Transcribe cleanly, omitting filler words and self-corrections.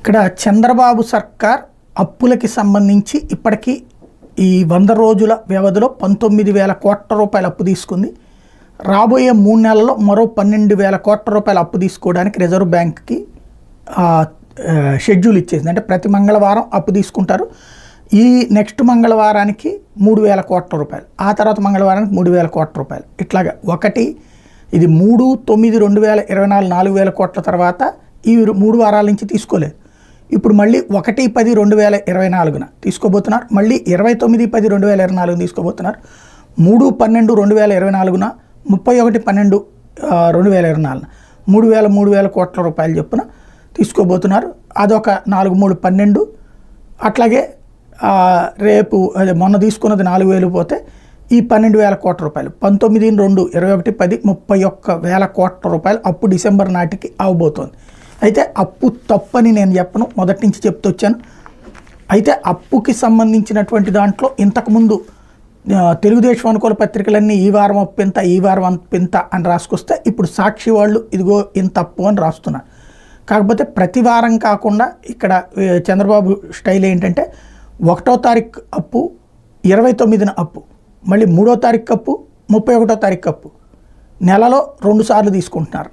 ఇక్కడ చంద్రబాబు సర్కార్ అప్పులకి సంబంధించి ఇప్పటికీ ఈ 100 రోజుల వ్యవధిలో 19,000 కోట్ల రూపాయల అప్పు తీసుకుంది. రాబోయే 3 నెలల్లో మరో 12,000 కోట్ల రూపాయల అప్పు తీసుకోవడానికి రిజర్వ్ బ్యాంక్కి షెడ్యూల్ ఇచ్చేసింది. అంటే ప్రతి మంగళవారం అప్పు తీసుకుంటారు. ఈ నెక్స్ట్ మంగళవారానికి 3,000 కోట్ల రూపాయలు, ఆ తర్వాత మంగళవారానికి 3,000 కోట్ల రూపాయలు, ఇట్లాగా ఇది 3/9/2024 4,000 కోట్ల తర్వాత ఈ 3 వారాల నుంచి తీసుకోలేదు. ఇప్పుడు మళ్ళీ 1/10/2024 తీసుకోబోతున్నారు. మళ్ళీ 29/10/2024 తీసుకోబోతున్నారు. 3/12/2024 31/12/2024 3,000 కోట్ల రూపాయలు చొప్పున తీసుకోబోతున్నారు. అదొక 4/3/12. అట్లాగే రేపు అదే మొన్న తీసుకున్నది 4,000 పోతే ఈ 12,000 కోట్ల రూపాయలు 19/2/21 31,000 కోట్ల రూపాయలు అప్పు డిసెంబర్ నాటికి అవబోతోంది. అయితే అప్పు తప్పని నేను చెప్పను, మొదటి నుంచి చెప్తూ వచ్చాను. అయితే అప్పుకి సంబంధించినటువంటి దాంట్లో ఇంతకుముందు తెలుగుదేశం అనుకూల పత్రికలన్నీ ఈ వారం అప్పు ఇంత, ఈ వారం ఇంత అని రాసుకొస్తే ఇప్పుడు సాక్షి వాళ్ళు ఇదిగో ఇంత అప్పు అని రాస్తున్నారు. కాకపోతే ప్రతి వారం కాకుండా ఇక్కడ చంద్రబాబు స్టైల్ ఏంటంటే 1వ తారీఖు అప్పు, 29న అప్పు, మళ్ళీ 3వ తారీఖు అప్పు, 31వ తారీఖు అప్పు, నెలలో 2 సార్లు తీసుకుంటున్నారు.